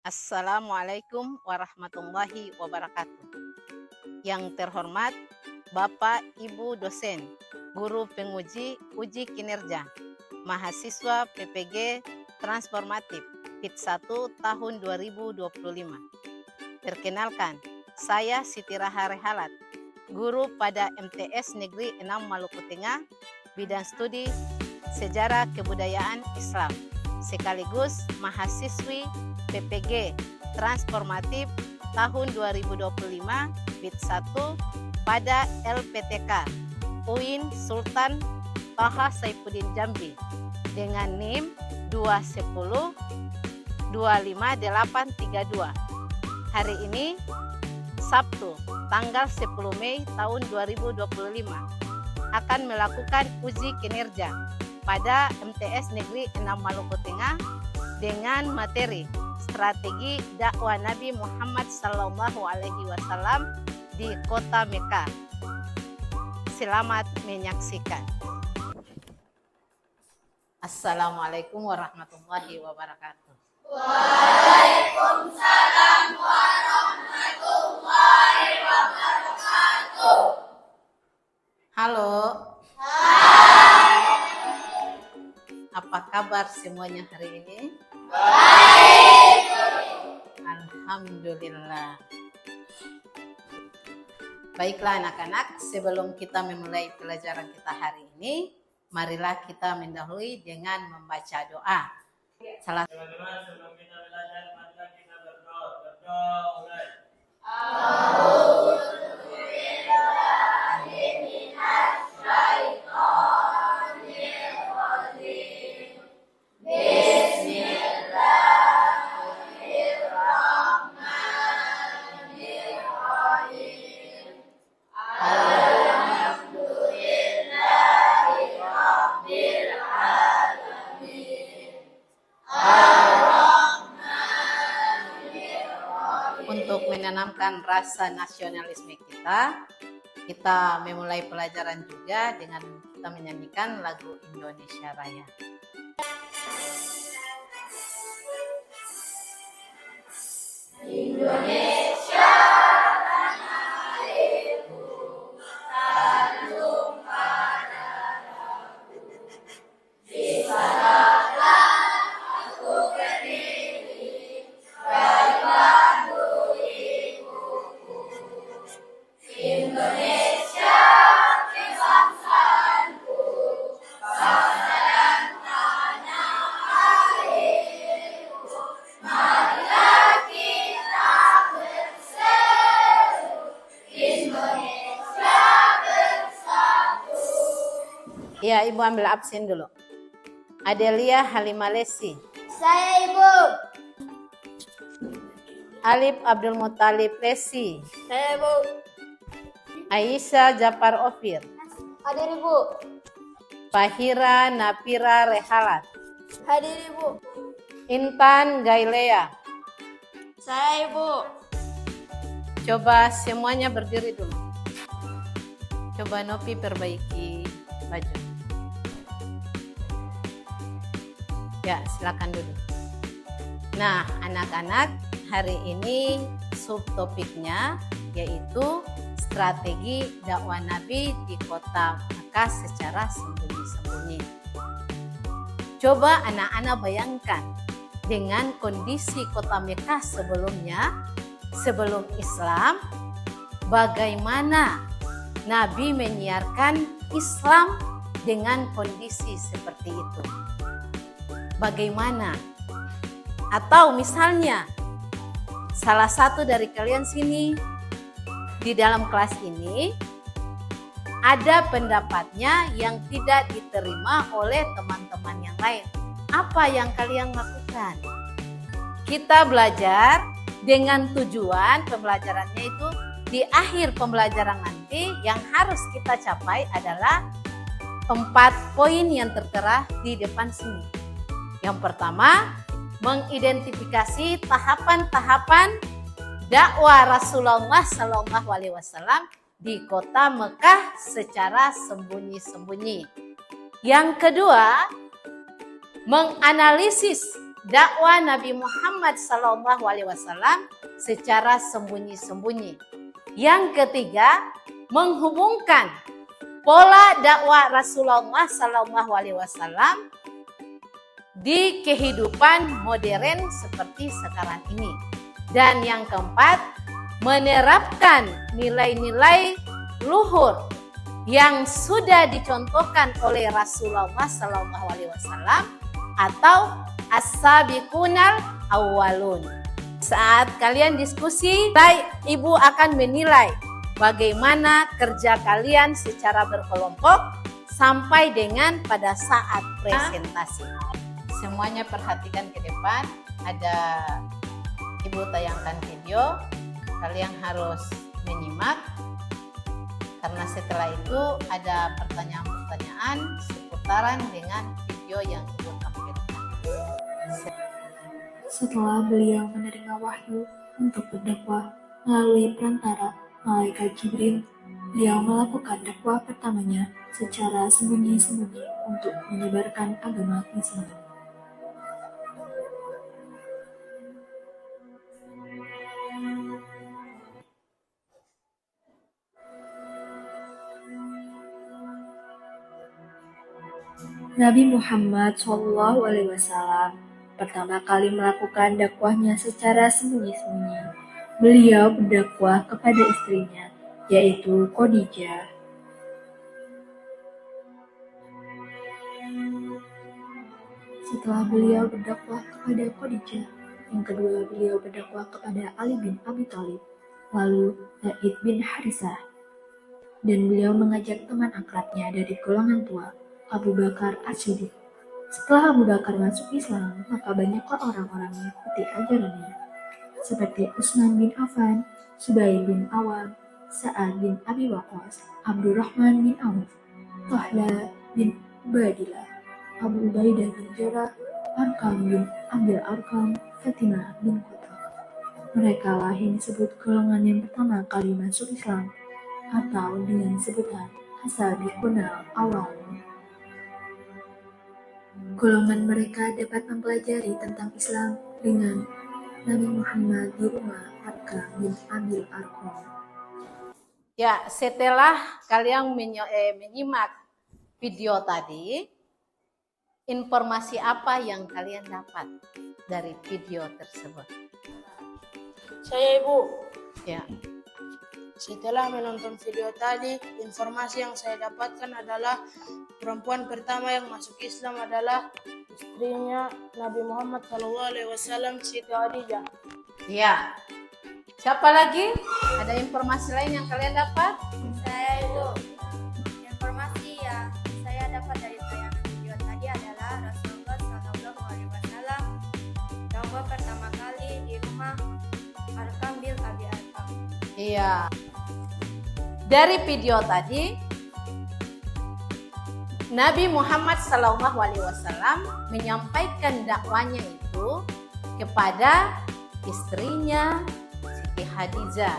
Assalamualaikum warahmatullahi wabarakatuh. Yang terhormat Bapak Ibu dosen, guru penguji uji kinerja, mahasiswa PPG Transformatif PIT 1 tahun 2025. Perkenalkan, saya Siti Raha Rehalat, guru pada MTS Negeri 6 Maluku Tengah, bidang studi Sejarah Kebudayaan Islam, sekaligus mahasiswi PPG Transformatif tahun 2025 PIT 1 pada LPTK UIN Sultan Taha Saifuddin Jambi dengan NIM 210 25832. Hari ini Sabtu tanggal 10 Mei tahun 2025 akan melakukan uji kinerja pada MTS Negeri 6 Maluku Tengah dengan materi strategi dakwah Nabi Muhammad SAW di kota Mekah. Selamat menyaksikan. Assalamualaikum warahmatullahi wabarakatuh. Waalaikumsalam warahmatullahi wabarakatuh. Halo. Apa kabar semuanya hari ini? Baik. Alhamdulillah. Baiklah anak-anak, sebelum kita memulai pelajaran kita hari ini, marilah kita mendahului dengan membaca doa. Teman-teman, sebelum kita belajar, mari kita berdoa. Berdoa mulai. Untuk menanamkan rasa nasionalisme kita memulai pelajaran juga dengan kita menyanyikan lagu Indonesia Raya. Indonesia tanah airku, tanjung padaku. Di sanalah aku berdiri, berbantu ibuku. Indonesia kebangsaanku, bangsa dan tanah airku. Marilah kita berseru, Indonesia bersatu. Ya, Ibu ambil absen dulu. Adelia Halimalesi, Saya Ibu. Alif Abdul Muthalib Lesi, Saya Ibu. Aisyah Jafar Ofir, Hadir Ibu. Fahira Napira Rehalat, Hadir Ibu. Intan Gailea. Saya Ibu. Coba semuanya berdiri dulu. Coba Nopi perbaiki baju. Ya, silakan duduk. Nah, anak-anak, hari ini subtopiknya yaitu strategi dakwah Nabi di kota Mekah secara sembunyi-sembunyi. Coba anak-anak bayangkan dengan kondisi kota Mekah sebelumnya, sebelum Islam, bagaimana Nabi menyiarkan Islam dengan kondisi seperti itu. Bagaimana? Atau misalnya salah satu dari kalian sini di dalam kelas ini ada pendapatnya yang tidak diterima oleh teman-teman yang lain. Apa yang kalian lakukan? Kita belajar dengan tujuan pembelajarannya itu di akhir pembelajaran nanti yang harus kita capai adalah 4 poin yang tertera di depan sini. Yang pertama, mengidentifikasi tahapan-tahapan dakwah Rasulullah SAW di kota Mekah secara sembunyi-sembunyi. Yang kedua, menganalisis dakwah Nabi Muhammad SAW secara sembunyi-sembunyi. Yang ketiga, menghubungkan pola dakwah Rasulullah SAW di kehidupan modern seperti sekarang ini. Dan yang keempat, menerapkan nilai-nilai luhur yang sudah dicontohkan oleh Rasulullah SAW atau as-sabiqunal awwalun. Saat kalian diskusi, ibu akan menilai bagaimana kerja kalian secara berkelompok sampai dengan pada saat presentasi. Semuanya perhatikan ke depan, ada ibu tayangkan video, kalian harus menyimak karena setelah itu ada pertanyaan-pertanyaan seputaran dengan video yang ibu tampilkan. Setelah beliau menerima wahyu untuk berdakwah melalui perantara malaikat Jibril, beliau melakukan dakwah pertamanya secara sembunyi-sembunyi untuk menyebarkan agama Islam. Nabi Muhammad SAW pertama kali melakukan dakwahnya secara sembunyi-sembunyi. Beliau berdakwah kepada istrinya, yaitu Khadijah. Setelah beliau berdakwah kepada Khadijah, yang kedua beliau berdakwah kepada Ali bin Abi Thalib, lalu Zaid bin Harisah, dan beliau mengajak teman akrabnya dari golongan tua, Abu Bakar As-Siddiq. Setelah Abu Bakar masuk Islam, maka banyaklah orang-orang mengikuti ajarannya, seperti Utsman bin Affan, Zubair bin Awam, Sa'ad bin Abi Waqqas, Abdurrahman bin Auf, Talha bin Ubaidillah, Abu Ubaidah bin Jarrah, Arkam bin Abil Arkam, Fatimah bin Qutb. Mereka lah yang disebut golongan yang pertama kali masuk Islam, atau dengan sebutan as-sabiqunal awwalun. Golongan mereka dapat mempelajari tentang Islam dengan Nabi Muhammad di rumah Arkam bin Abil Arkam. Ya, setelah kalian menyimak video tadi, informasi apa yang kalian dapat dari video tersebut? Saya Ibu. Ya, Setelah menonton video tadi, informasi yang saya dapatkan adalah perempuan pertama yang masuk Islam adalah istrinya Nabi Muhammad SAW, Siti Khadijah. ya. Siapa lagi? Ada informasi lain yang kalian dapat? Saya Ibu. Informasi yang saya dapat dari tayangan video tadi adalah Rasulullah SAW dakwah pertama kali di rumah Arkam bin Abi Arkam. Iya. Dari video tadi, Nabi Muhammad SAW menyampaikan dakwanya itu kepada istrinya Siti Khadijah,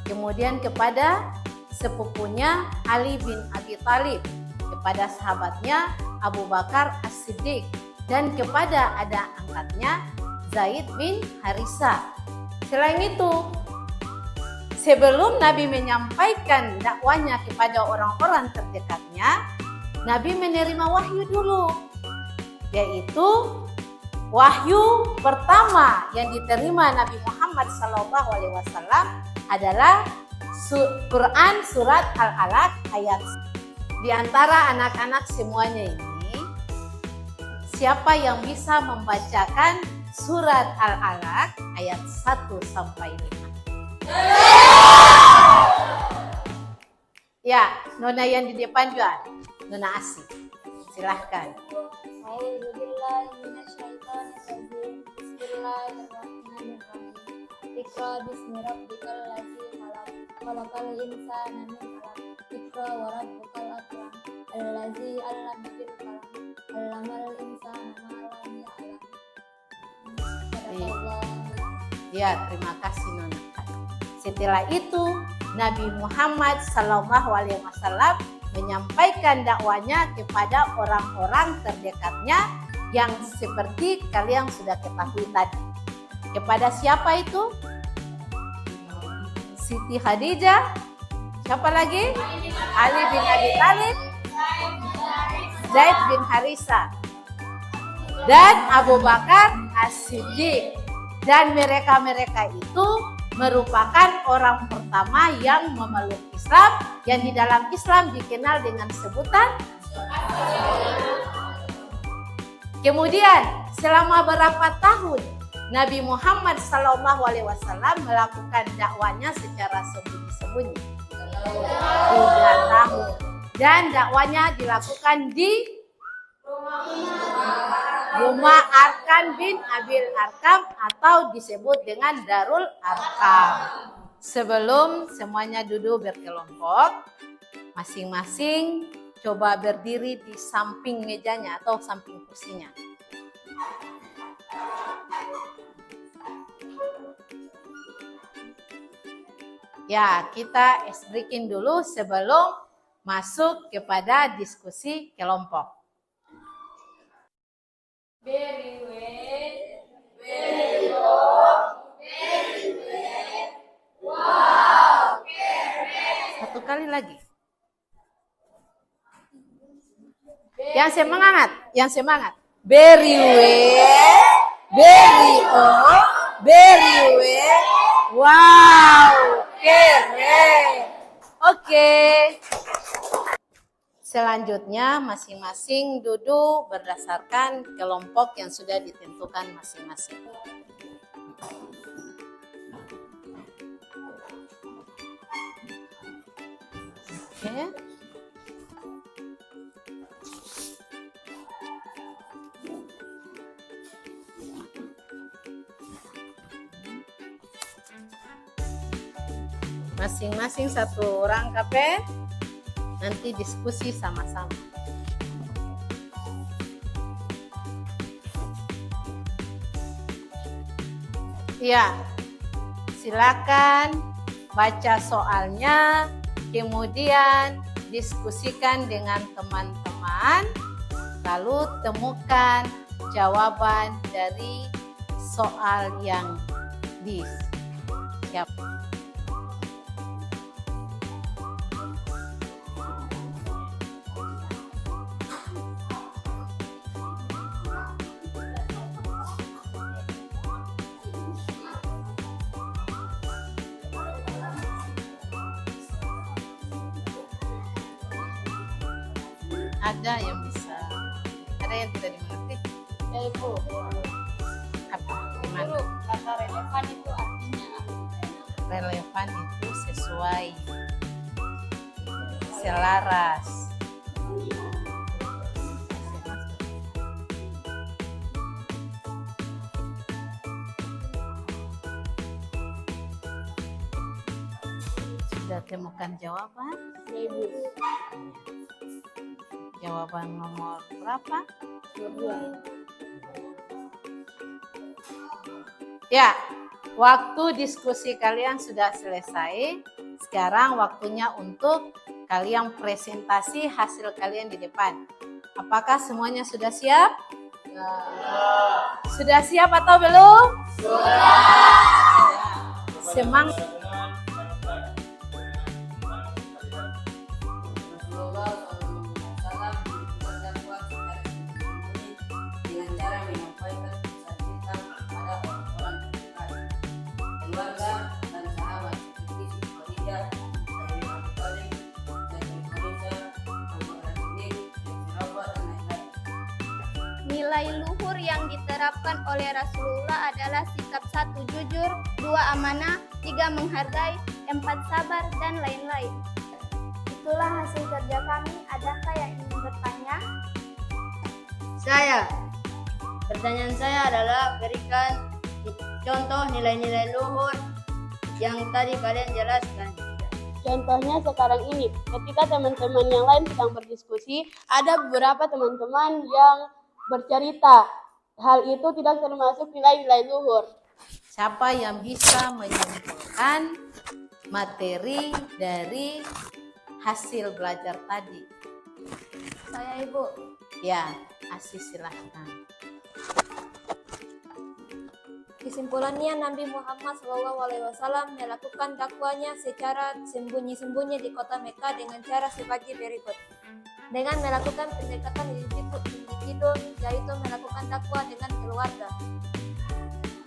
kemudian kepada sepupunya Ali bin Abi Thalib, kepada sahabatnya Abu Bakar As-Siddiq, dan kepada adik angkatnya Zaid bin Harisah. Selain itu, sebelum Nabi menyampaikan dakwanya kepada orang-orang terdekatnya, Nabi menerima wahyu dulu, yaitu wahyu pertama yang diterima Nabi Muhammad SAW adalah Quran surat Al-Alaq ayat. Di antara anak-anak semuanya ini, siapa yang bisa membacakan surat Al-Alaq ayat 1 sampai 5? Ya, Nona yang di depan juga, Nona Asih. Silahkan. Bismillahirrahmanirrahim. Iqra bismi rabbikal ladzi khalaq. Khalaqal insana min 'alaq. Iqra wa rabbukal akram. Allazi 'allama bil qalam. 'Allamal insana ma lam ya'lam. Ya, terima kasih Nona. Setelah itu, Nabi Muhammad SAW menyampaikan dakwanya kepada orang-orang terdekatnya yang seperti kalian sudah ketahui tadi. Kepada siapa itu? Siti Khadijah. Siapa lagi? Ali bin Abi Thalib, Zaid bin Harisa, dan Abu Bakar As-Siddiq. Dan mereka-mereka itu merupakan orang pertama yang memeluk Islam, yang di dalam Islam dikenal dengan sebutan. Kemudian selama berapa tahun Nabi Muhammad SAW melakukan dakwanya secara sembunyi-sembunyi? 3 tahun. Dan dakwanya dilakukan di rumah Arkam bin Abil Arkam atau disebut dengan Darul Arkam. Sebelum semuanya duduk berkelompok, masing-masing coba berdiri di samping mejanya atau samping kursinya. Ya, kita ice breaking dulu sebelum masuk kepada diskusi kelompok. Very well, very long, very well. Wow, keren. Satu kali lagi. Yang semangat, yang semangat. Very well, very oh, very well. Wow, keren. Oke. Selanjutnya masing-masing duduk berdasarkan kelompok yang sudah ditentukan masing-masing. Oke. Masing-masing satu orang KP. Nanti diskusi sama-sama. Ya, silakan baca soalnya, kemudian diskusikan dengan teman-teman, lalu temukan jawaban dari soal yang disiapkan. Ada yang bisa, ada yang tidak dimengerti. Ya Ibu, Apa? Gimana? dulu kata relevan itu artinya apa? Relevan itu sesuai, selaras. Sudah temukan jawaban? Ya Ibu, Jawaban nomor berapa? berdua. Ya, waktu diskusi kalian sudah selesai. Sekarang waktunya untuk kalian presentasi hasil kalian di depan. Apakah semuanya sudah siap? Sudah siap atau belum? Semangat. Nilai luhur yang diterapkan oleh Rasulullah adalah sikap 1 jujur, 2 amanah, 3 menghargai, 4 sabar, dan lain-lain. Itulah hasil kerja kami. Adakah yang ingin bertanya? Saya, pertanyaan saya adalah berikan contoh nilai-nilai luhur yang tadi kalian jelaskan. Contohnya sekarang ini, ketika teman-teman yang lain sedang berdiskusi, ada beberapa teman-teman yang bercerita. Hal itu tidak termasuk nilai-nilai luhur. Siapa yang bisa menyimpulkan materi dari hasil belajar tadi? Saya Ibu. Ya, Asis silahkan. Kesimpulannya, Nabi Muhammad SAW melakukan dakwanya secara sembunyi-sembunyi di kota Mekah dengan cara sebagai berikut. Dengan melakukan pendekatan individu, yaitu melakukan dakwah dengan keluarga.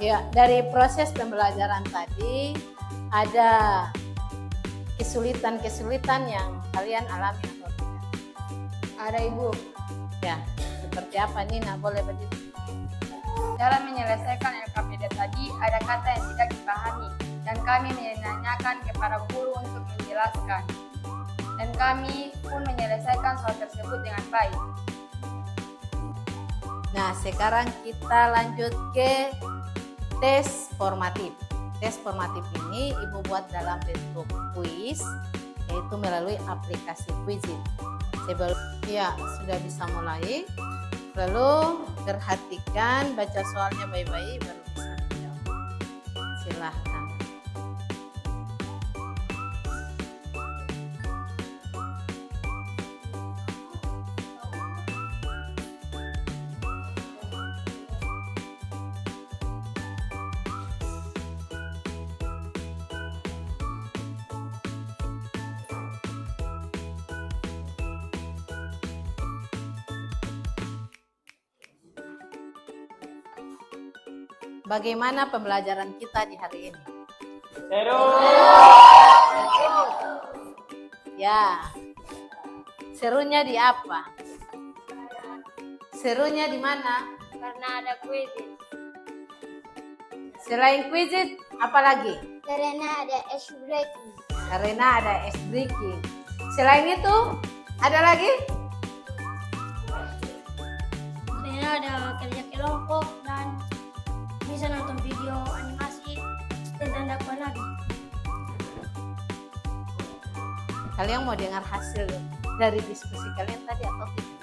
Ya, dari proses pembelajaran tadi ada kesulitan-kesulitan yang kalian alami atau tidak? Ada Ibu. Ya, seperti apa Nina? Boleh berdiri. Dalam menyelesaikan LKPD tadi ada kata yang tidak dipahami dan kami menanyakan kepada guru untuk menjelaskan. Dan kami pun menyelesaikan soal tersebut dengan baik. Nah, sekarang kita lanjut ke tes formatif. Tes formatif ini Ibu buat dalam bentuk kuis, yaitu melalui aplikasi Quizit. Ya, sudah bisa mulai. Lalu perhatikan, baca soalnya baik-baik baru bisa menjawab. Silahkan. Bagaimana pembelajaran kita di hari ini? Seru. Ya, serunya di apa? Serunya di mana? Karena ada kuis. Selain Quizit, apa lagi? Karena ada ice breaking. Karena ada ice breaking. Selain itu, ada lagi? Karena ada kerja kelompok dan bisa nonton video animasi tentang dakwah Nabi. Kalian mau dengar hasil dari diskusi kalian tadi atau tidak?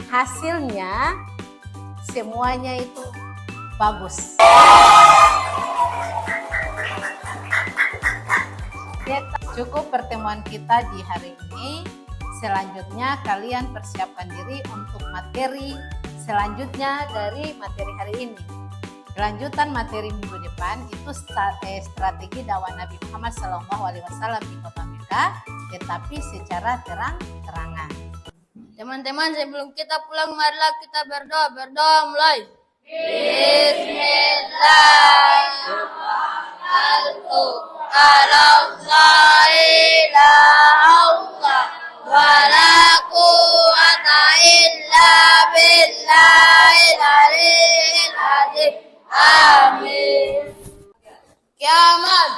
Hasilnya semuanya itu bagus. Cukup pertemuan kita di hari ini. Selanjutnya kalian persiapkan diri untuk materi selanjutnya dari materi hari ini. Kelanjutan materi minggu depan itu strategi dakwah Nabi Muhammad SAW di kota Mekah, tetapi secara terang-terangan. Teman-teman, sebelum kita pulang, marilah kita berdoa. Berdoa mulai. Bismillahirrahmanirrahim. Wala quwwata illa billahil aliyyil azim. Amin. Kiamat.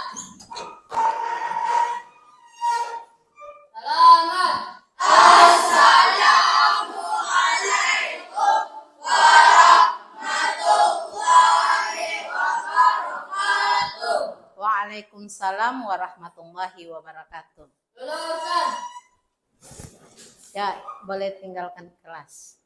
Selamat. Assalamualaikum warahmatullahi wabarakatuh. Waalaikumsalam warahmatullahi wabarakatuh. Lulusan. Ya, boleh tinggalkan kelas.